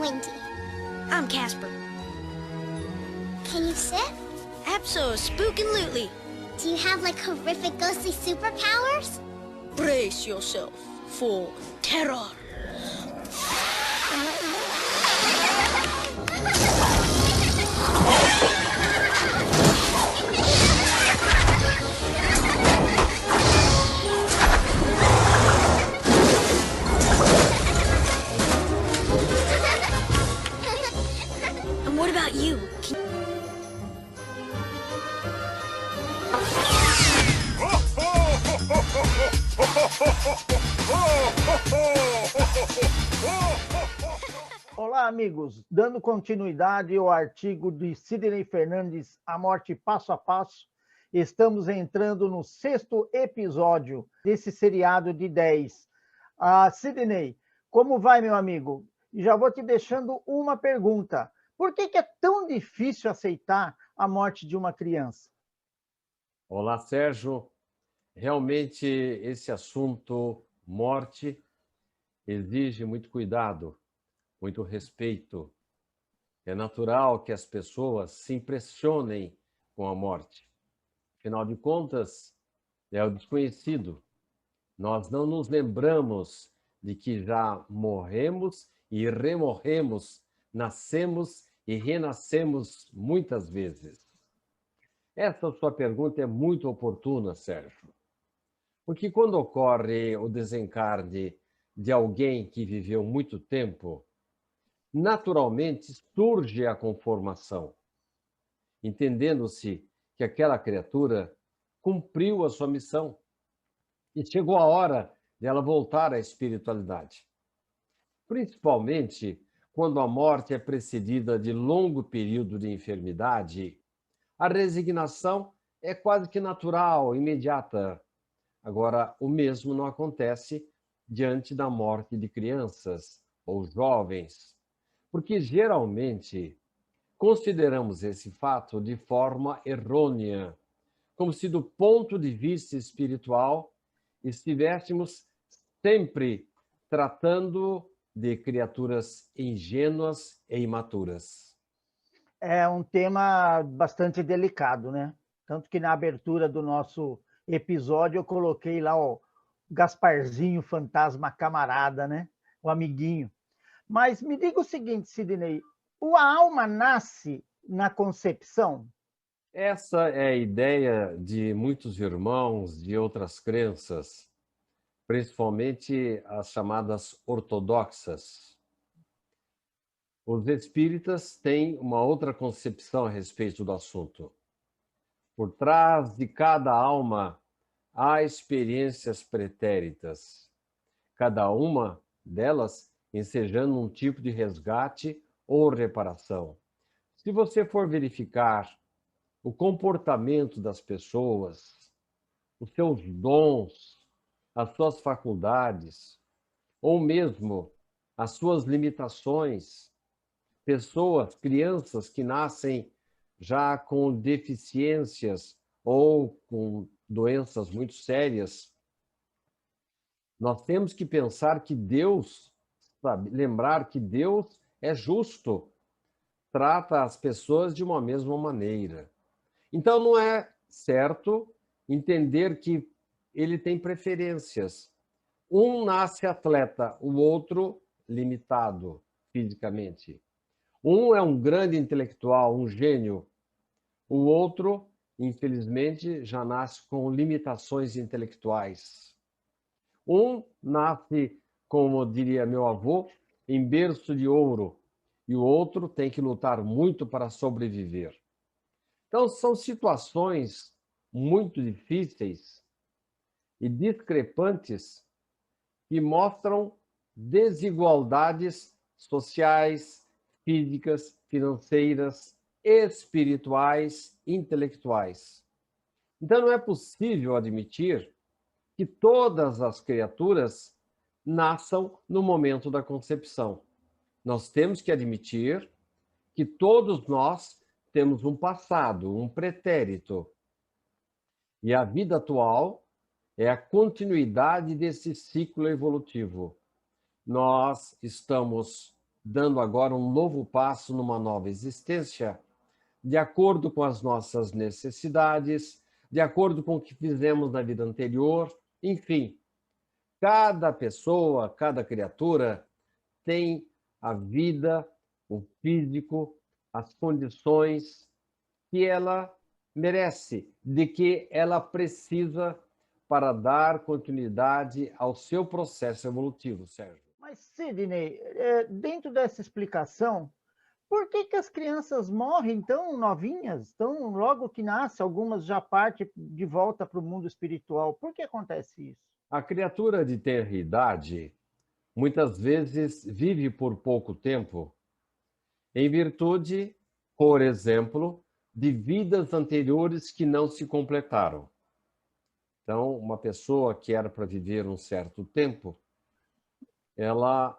Wendy. I'm Casper. Can you sit? Abso-spookin-lutely. Do you have, like, horrific ghostly superpowers? Brace yourself for terror. And what about you? Olá, amigos. Dando continuidade ao artigo de Sidney Fernandes, A Morte Passo a Passo, estamos entrando no 6º episódio desse seriado de 10. Sidney, como vai, meu amigo? E já vou te deixando uma pergunta. Por que é tão difícil aceitar a morte de uma criança? Olá, Sérgio. Realmente, esse assunto, morte, exige muito cuidado, muito respeito. É natural que as pessoas se impressionem com a morte. Afinal de contas, é o desconhecido. Nós não nos lembramos de que já morremos e remorremos, nascemos e renascemos muitas vezes. Essa sua pergunta é muito oportuna, Sérgio. Porque quando ocorre o desencarne de alguém que viveu muito tempo, naturalmente surge a conformação, entendendo-se que aquela criatura cumpriu a sua missão e chegou a hora dela voltar à espiritualidade. Principalmente quando a morte é precedida de longo período de enfermidade, a resignação é quase que natural, imediata. Agora, o mesmo não acontece diante da morte de crianças ou jovens, porque geralmente consideramos esse fato de forma errônea, como se do ponto de vista espiritual estivéssemos sempre tratando de criaturas ingênuas e imaturas. É um tema bastante delicado, né? Tanto que na abertura do nosso episódio eu coloquei lá o Gasparzinho, fantasma camarada, né? O amiguinho. Mas me diga o seguinte, Sidney, a alma nasce na concepção? Essa é a ideia de muitos irmãos de outras crenças, principalmente as chamadas ortodoxas. Os espíritas têm uma outra concepção a respeito do assunto. Por trás de cada alma há experiências pretéritas, cada uma delas ensejando um tipo de resgate ou reparação. Se você for verificar o comportamento das pessoas, os seus dons, as suas faculdades, ou mesmo as suas limitações, pessoas, crianças que nascem já com deficiências ou com doenças muito sérias, nós temos que pensar que Deus, lembrar que Deus é justo, trata as pessoas de uma mesma maneira. Então não é certo entender que ele tem preferências. Um nasce atleta, o outro limitado fisicamente. Um é um grande intelectual, um gênio. O outro, infelizmente, já nasce com limitações intelectuais. Um nasce, como diria meu avô, em berço de ouro, e o outro tem que lutar muito para sobreviver. Então, são situações muito difíceis e discrepantes que mostram desigualdades sociais, físicas, financeiras, espirituais, intelectuais. Então, não é possível admitir que todas as criaturas nasçam no momento da concepção. Nós temos que admitir que todos nós temos um passado, um pretérito. E a vida atual é a continuidade desse ciclo evolutivo. Nós estamos dando agora um novo passo numa nova existência, de acordo com as nossas necessidades, de acordo com o que fizemos na vida anterior, enfim, cada pessoa, cada criatura tem a vida, o físico, as condições que ela merece, de que ela precisa para dar continuidade ao seu processo evolutivo, Sérgio. Mas, Sidney, dentro dessa explicação, por que que as crianças morrem tão novinhas, tão logo que nascem, algumas já partem de volta para o mundo espiritual? Por que acontece isso? A criatura de tenra idade muitas vezes vive por pouco tempo, em virtude, por exemplo, de vidas anteriores que não se completaram. Então, uma pessoa que era para viver um certo tempo, ela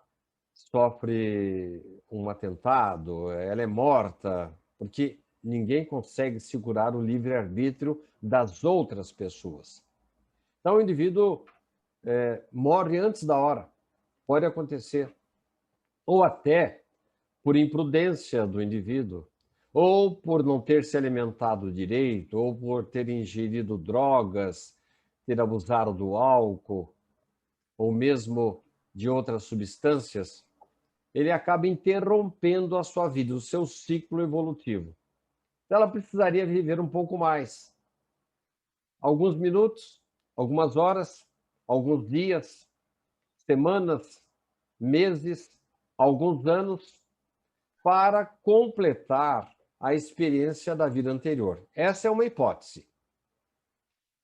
sofre um atentado, ela é morta, porque ninguém consegue segurar o livre-arbítrio das outras pessoas. Então, o indivíduo morre antes da hora, pode acontecer. Ou até por imprudência do indivíduo, ou por não ter se alimentado direito, ou por ter ingerido drogas, ter abusado do álcool, ou mesmo de outras substâncias, ele acaba interrompendo a sua vida, o seu ciclo evolutivo. Então, ela precisaria viver um pouco mais. Alguns minutos, algumas horas, alguns dias, semanas, meses, alguns anos, para completar a experiência da vida anterior. Essa é uma hipótese.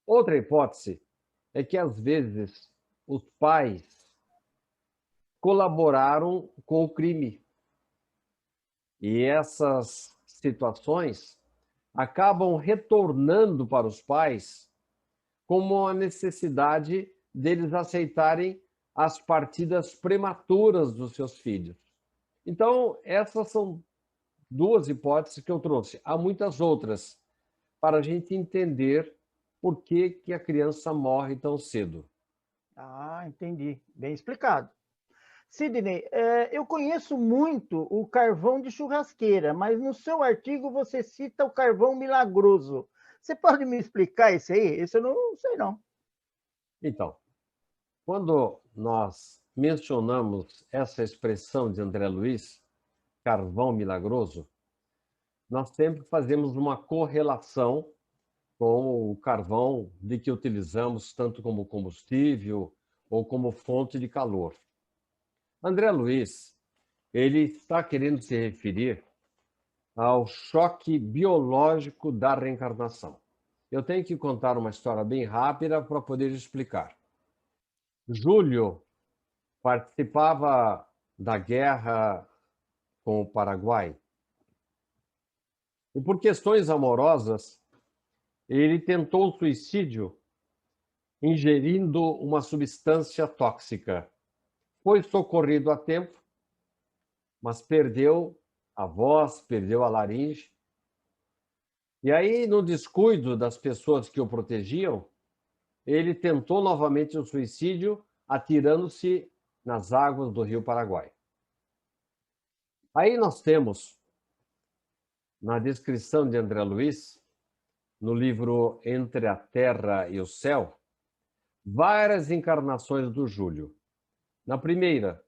Outra hipótese é que, às vezes, os pais colaboraram com o crime. E essas situações acabam retornando para os pais como a necessidade deles aceitarem as partidas prematuras dos seus filhos. Então, essas são duas hipóteses que eu trouxe. Há muitas outras para a gente entender por que que a criança morre tão cedo. Ah, entendi. Bem explicado. Sidney, eu conheço muito o carvão de churrasqueira, mas no seu artigo você cita o carvão milagroso. Você pode me explicar esse aí? Esse eu não sei, não. Então, quando nós mencionamos essa expressão de André Luiz, carvão milagroso, nós sempre fazemos uma correlação com o carvão de que utilizamos tanto como combustível ou como fonte de calor. André Luiz, ele está querendo se referir ao choque biológico da reencarnação. Eu tenho que contar uma história bem rápida para poder explicar. Júlio participava da guerra com o Paraguai e, por questões amorosas, ele tentou o suicídio ingerindo uma substância tóxica. Foi socorrido a tempo, mas perdeu a voz, perdeu a laringe. E aí, no descuido das pessoas que o protegiam, ele tentou novamente o suicídio, atirando-se nas águas do Rio Paraguai. Aí nós temos, na descrição de André Luiz, no livro Entre a Terra e o Céu, várias encarnações do Júlio. Na primeira,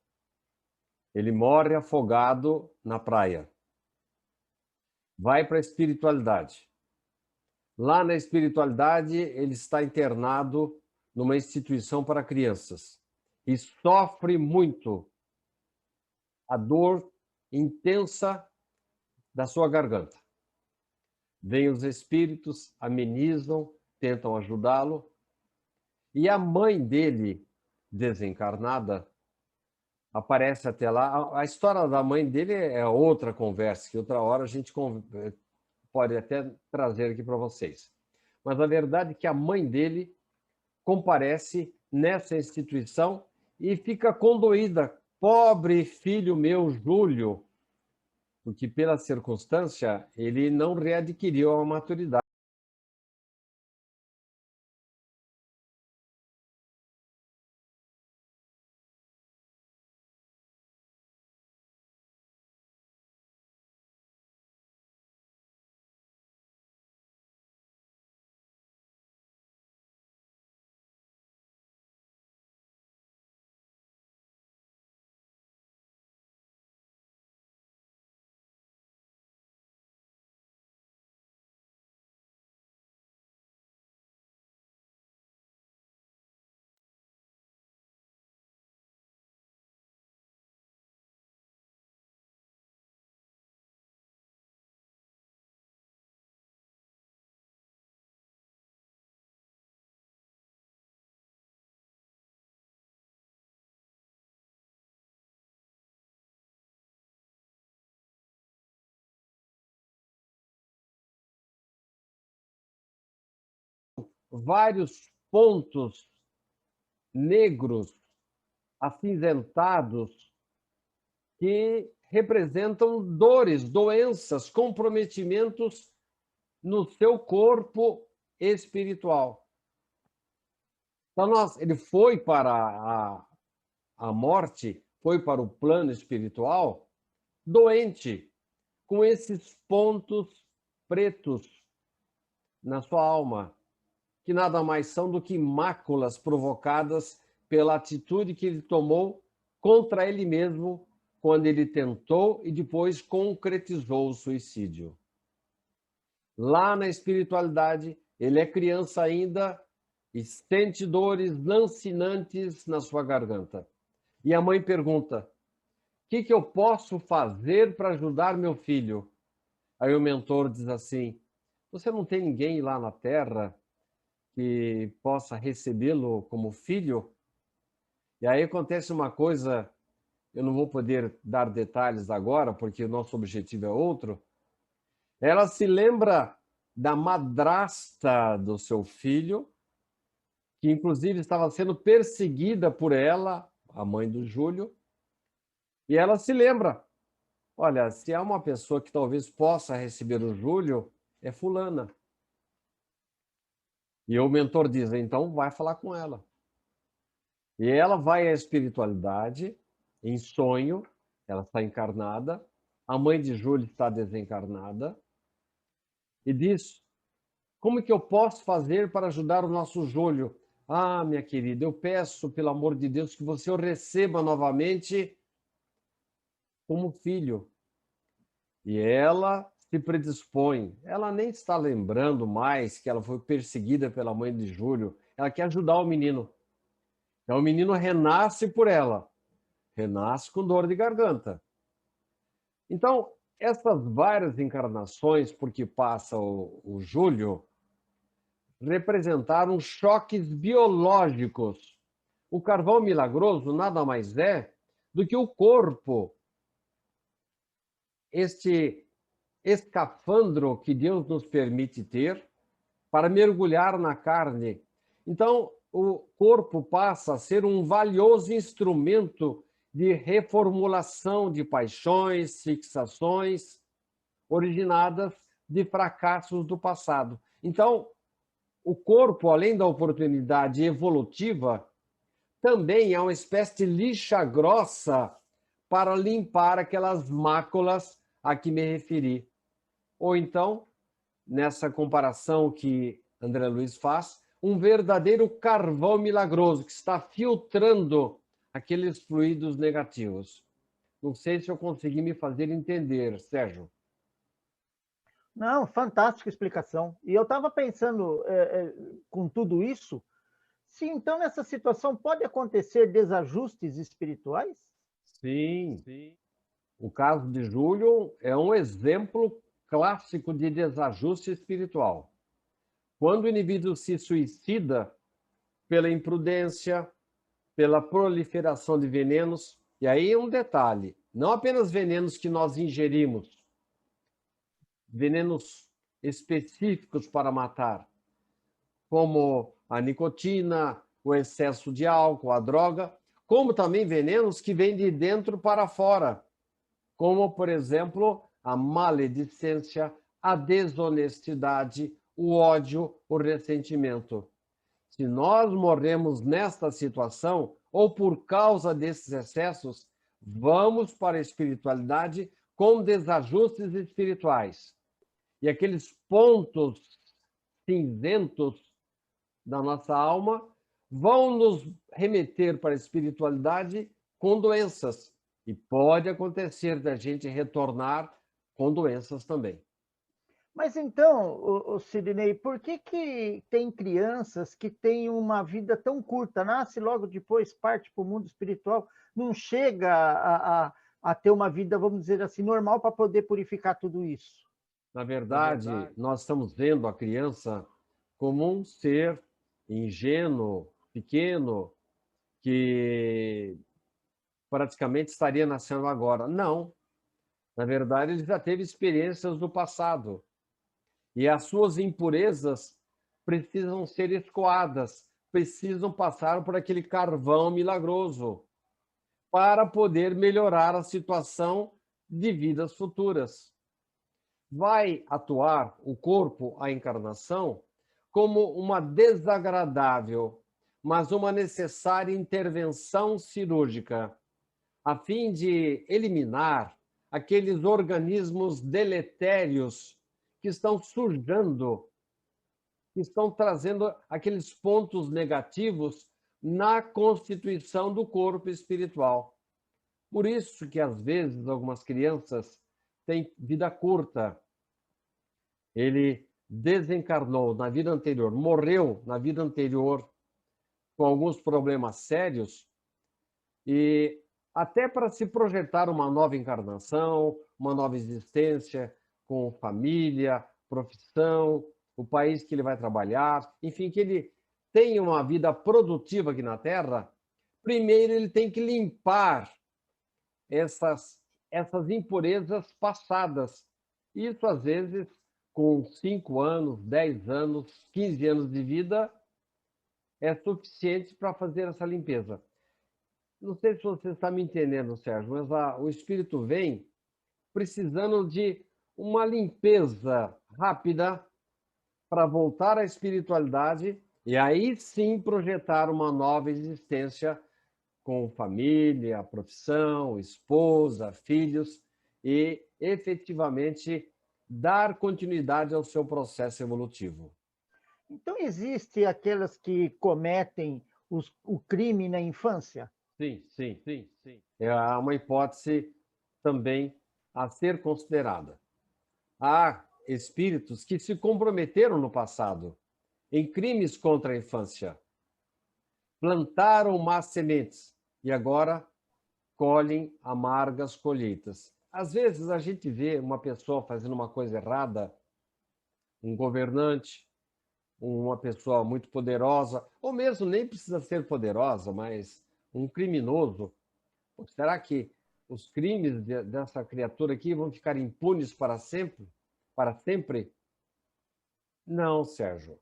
ele morre afogado na praia. Vai para a espiritualidade. Lá na espiritualidade, ele está internado numa instituição para crianças e sofre muito a dor intensa da sua garganta. Vêm os espíritos, amenizam, tentam ajudá-lo, e a mãe dele, desencarnada, aparece até lá. A história da mãe dele é outra conversa, que outra hora a gente pode até trazer aqui para vocês. Mas a verdade é que a mãe dele comparece nessa instituição e fica condoída. Pobre filho meu, Júlio, porque pela circunstância ele não readquiriu a maturidade. vários pontos negros, acinzentados, que representam dores, doenças, comprometimentos no seu corpo espiritual. Então, ele foi para a morte, foi para o plano espiritual, doente, com esses pontos pretos na sua alma, que nada mais são do que máculas provocadas pela atitude que ele tomou contra ele mesmo quando ele tentou e depois concretizou o suicídio. Lá na espiritualidade, ele é criança ainda e sente dores lancinantes na sua garganta. E a mãe pergunta: o que eu posso fazer para ajudar meu filho? Aí o mentor diz assim: você não tem ninguém lá na Terra que possa recebê-lo como filho? E aí acontece uma coisa, eu não vou poder dar detalhes agora, porque o nosso objetivo é outro. Ela se lembra da madrasta do seu filho, que inclusive estava sendo perseguida por ela, a mãe do Júlio, e ela se lembra: olha, se há uma pessoa que talvez possa receber o Júlio, é fulana. E o mentor diz: então vai falar com ela. E ela vai à espiritualidade, em sonho, ela está encarnada, a mãe de Júlio está desencarnada, e diz: como que eu posso fazer para ajudar o nosso Júlio? Ah, minha querida, eu peço, pelo amor de Deus, que você o receba novamente como filho. E ela se predispõe. Ela nem está lembrando mais que ela foi perseguida pela mãe de Júlio. Ela quer ajudar o menino. Então o menino renasce por ela. Renasce com dor de garganta. Então, essas várias encarnações por que passa o Júlio representaram choques biológicos. O carvão milagroso nada mais é do que o corpo, este escafandro que Deus nos permite ter para mergulhar na carne. Então, o corpo passa a ser um valioso instrumento de reformulação de paixões, fixações originadas de fracassos do passado. Então, o corpo, além da oportunidade evolutiva, também é uma espécie de lixa grossa para limpar aquelas máculas a que me referi. Ou então, nessa comparação que André Luiz faz, um verdadeiro carvão milagroso que está filtrando aqueles fluidos negativos. Não sei se eu consegui me fazer entender, Sérgio. Não, fantástica explicação. E eu estava pensando, com tudo isso, se então nessa situação pode acontecer desajustes espirituais? Sim. O caso de Júlio é um exemplo clássico de desajuste espiritual. Quando o indivíduo se suicida pela imprudência, pela proliferação de venenos, e aí um detalhe, não apenas venenos que nós ingerimos, venenos específicos para matar, como a nicotina, o excesso de álcool, a droga, como também venenos que vêm de dentro para fora, como, por exemplo, a maledicência, a desonestidade, o ódio, o ressentimento. Se nós morremos nesta situação, ou por causa desses excessos, vamos para a espiritualidade com desajustes espirituais. E aqueles pontos cinzentos da nossa alma vão nos remeter para a espiritualidade com doenças. E pode acontecer da gente retornar com doenças também. Mas então, Sidney, por que tem crianças que têm uma vida tão curta, nasce logo depois, parte para o mundo espiritual, não chega a ter uma vida, vamos dizer assim, normal para poder purificar tudo isso? Na verdade, nós estamos vendo a criança como um ser ingênuo, pequeno, que praticamente estaria nascendo agora. Não. Na verdade, ele já teve experiências do passado. E as suas impurezas precisam ser escoadas, precisam passar por aquele carvão milagroso para poder melhorar a situação de vidas futuras. Vai atuar o corpo, a encarnação, como uma desagradável, mas uma necessária intervenção cirúrgica, a fim de eliminar aqueles organismos deletérios que estão surgindo, que estão trazendo aqueles pontos negativos na constituição do corpo espiritual. Por isso que, às vezes, algumas crianças têm vida curta. Ele desencarnou na vida anterior, morreu na vida anterior com alguns problemas sérios e até para se projetar uma nova encarnação, uma nova existência com família, profissão, o país que ele vai trabalhar, enfim, que ele tenha uma vida produtiva aqui na Terra, primeiro ele tem que limpar essas impurezas passadas. Isso, às vezes, com 5 anos, 10 anos, 15 anos de vida, é suficiente para fazer essa limpeza. Não sei se você está me entendendo, Sérgio, mas o espírito vem precisando de uma limpeza rápida para voltar à espiritualidade e aí sim projetar uma nova existência com família, profissão, esposa, filhos e efetivamente dar continuidade ao seu processo evolutivo. Então, existe aquelas que cometem o crime na infância? Sim. É uma hipótese também a ser considerada. Há espíritos que se comprometeram no passado em crimes contra a infância, plantaram más sementes e agora colhem amargas colheitas. Às vezes a gente vê uma pessoa fazendo uma coisa errada, um governante, uma pessoa muito poderosa, ou mesmo nem precisa ser poderosa, mas um criminoso. Será que os crimes dessa criatura aqui vão ficar impunes para sempre? Para sempre? Não, Sérgio.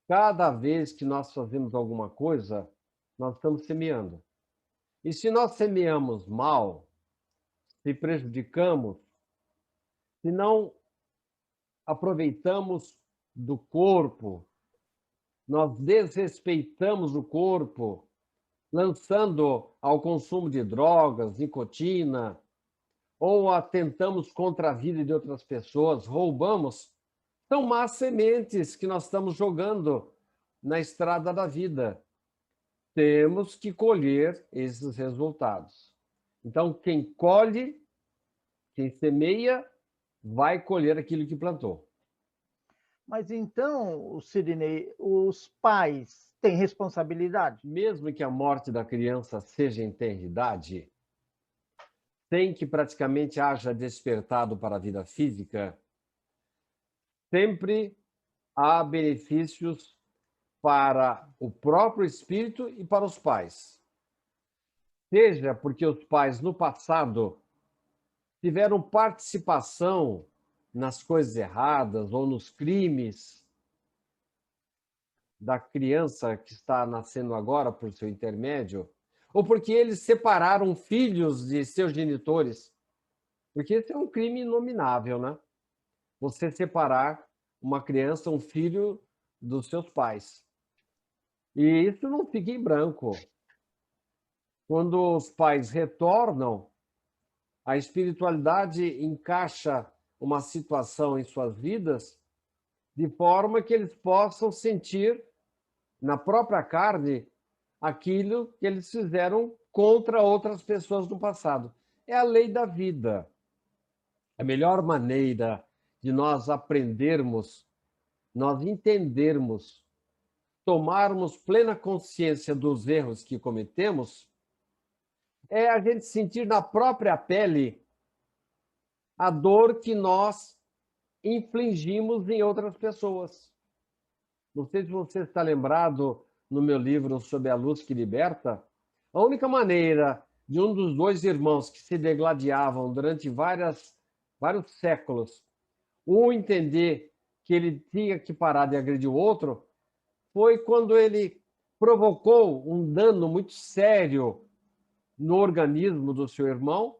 Cada vez que nós fazemos alguma coisa, nós estamos semeando. E se nós semeamos mal, se prejudicamos, se não aproveitamos do corpo, nós desrespeitamos o corpo, lançando ao consumo de drogas, nicotina, ou atentamos contra a vida de outras pessoas, roubamos, são más sementes que nós estamos jogando na estrada da vida. Temos que colher esses resultados. Então, quem colhe, quem semeia, vai colher aquilo que plantou. Mas então, Sidney, os pais têm responsabilidade? Mesmo que a morte da criança seja em tenra idade, sem que praticamente haja despertado para a vida física, sempre há benefícios para o próprio espírito e para os pais. Seja porque os pais, no passado, tiveram participação nas coisas erradas ou nos crimes da criança que está nascendo agora por seu intermédio, ou porque eles separaram filhos de seus genitores. Porque esse é um crime inominável, né? Você separar uma criança, um filho dos seus pais. E isso não fica em branco. Quando os pais retornam, a espiritualidade encaixa uma situação em suas vidas de forma que eles possam sentir na própria carne aquilo que eles fizeram contra outras pessoas no passado. É a lei da vida. A melhor maneira de nós aprendermos, nós entendermos, tomarmos plena consciência dos erros que cometemos, é a gente sentir na própria pele a dor que nós infligimos em outras pessoas. Não sei se você está lembrado no meu livro Sob a Luz que Liberta, a única maneira de um dos dois irmãos que se degladiavam durante vários séculos, um entender que ele tinha que parar de agredir o outro foi quando ele provocou um dano muito sério no organismo do seu irmão,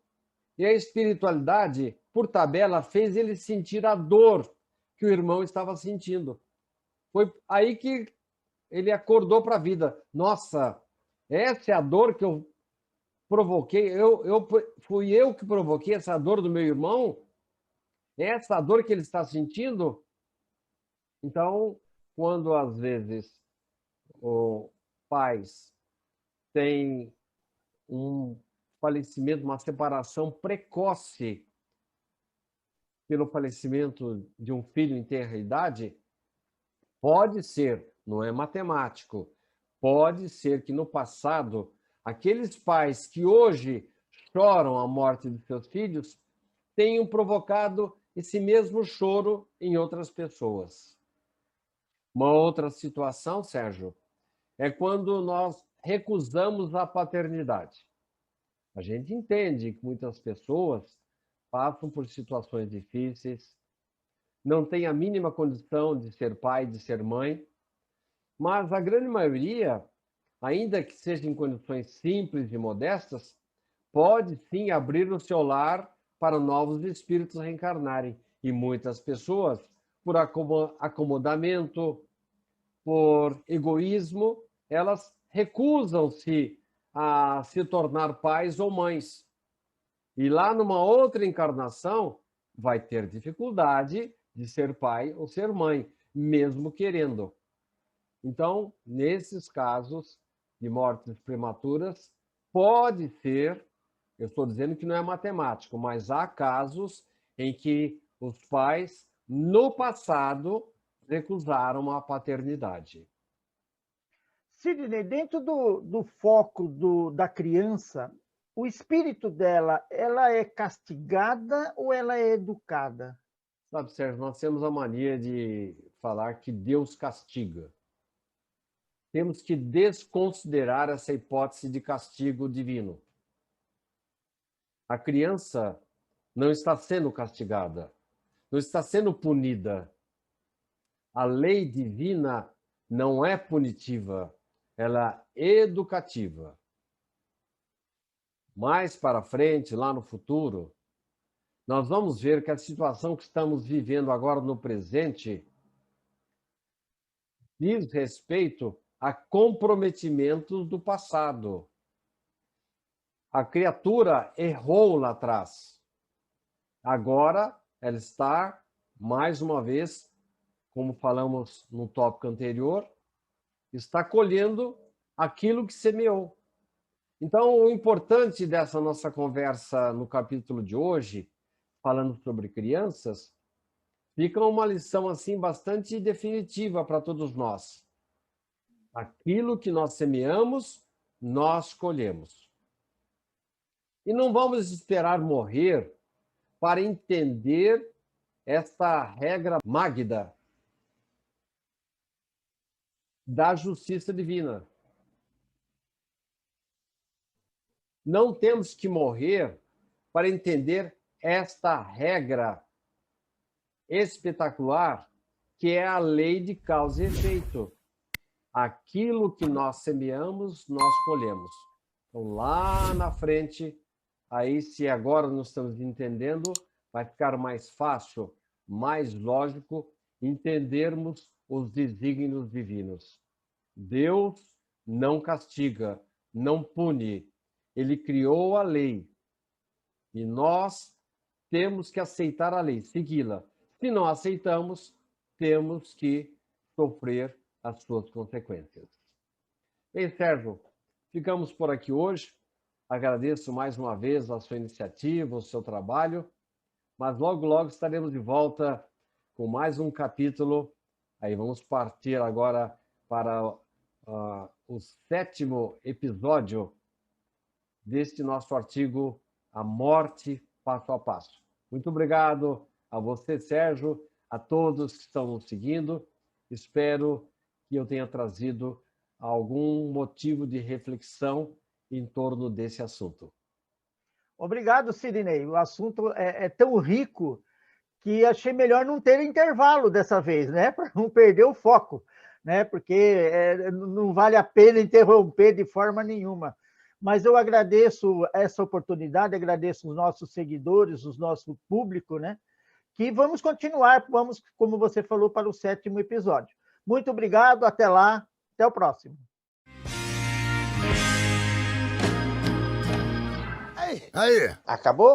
e a espiritualidade, por tabela, fez ele sentir a dor que o irmão estava sentindo. Foi aí que ele acordou para a vida. Nossa, essa é a dor que eu provoquei. Fui eu que provoquei essa dor do meu irmão? Essa dor que ele está sentindo? Então, quando às vezes os pais têm um falecimento, uma separação precoce pelo falecimento de um filho em tenra idade, pode ser, não é matemático, pode ser que no passado, aqueles pais que hoje choram a morte de seus filhos tenham provocado esse mesmo choro em outras pessoas. Uma outra situação, Sérgio, é quando nós recusamos a paternidade. A gente entende que muitas pessoas passam por situações difíceis, não têm a mínima condição de ser pai, de ser mãe, mas a grande maioria, ainda que seja em condições simples e modestas, pode sim abrir o seu lar para novos espíritos reencarnarem. E muitas pessoas, por acomodamento, por egoísmo, elas recusam-se a se tornar pais ou mães. E lá numa outra encarnação, vai ter dificuldade de ser pai ou ser mãe, mesmo querendo. Então, nesses casos de mortes prematuras, pode ser, eu estou dizendo que não é matemático, mas há casos em que os pais, no passado, recusaram a paternidade. Sidney, dentro do foco da criança, o espírito dela, ela é castigada ou ela é educada? Sabe, Sérgio, nós temos a mania de falar que Deus castiga. Temos que desconsiderar essa hipótese de castigo divino. A criança não está sendo castigada, não está sendo punida. A lei divina não é punitiva, ela é educativa. Mais para frente, lá no futuro, nós vamos ver que a situação que estamos vivendo agora no presente diz respeito a comprometimentos do passado. A criatura errou lá atrás. Agora, ela está, mais uma vez, como falamos no tópico anterior, está colhendo aquilo que semeou. Então, o importante dessa nossa conversa no capítulo de hoje, falando sobre crianças, fica uma lição assim bastante definitiva para todos nós. Aquilo que nós semeamos, nós colhemos. E não vamos esperar morrer para entender esta regra magda da justiça divina. Não temos que morrer para entender esta regra espetacular que é a lei de causa e efeito. Aquilo que nós semeamos, nós colhemos. Então, lá na frente, aí se agora nós estamos entendendo, vai ficar mais fácil, mais lógico entendermos os desígnios divinos. Deus não castiga, não pune. Ele criou a lei. E nós temos que aceitar a lei, segui-la. Se não aceitamos, temos que sofrer as suas consequências. Bem, Sérgio, ficamos por aqui hoje. Agradeço mais uma vez a sua iniciativa, o seu trabalho, mas logo, logo estaremos de volta com mais um capítulo. Aí vamos partir agora para o 7º episódio deste nosso artigo A Morte Passo a Passo. Muito obrigado a você, Sérgio, a todos que estão nos seguindo. Espero que eu tenha trazido algum motivo de reflexão em torno desse assunto. Obrigado, Sidney. O assunto é tão rico que achei melhor não ter intervalo dessa vez, né? Para não perder o foco, né? Porque não vale a pena interromper de forma nenhuma. Mas eu agradeço essa oportunidade, agradeço os nossos seguidores, o nosso público, né? Que vamos continuar, vamos, como você falou, para o 7º episódio. Muito obrigado, até lá, até o próximo. Aí. Acabou?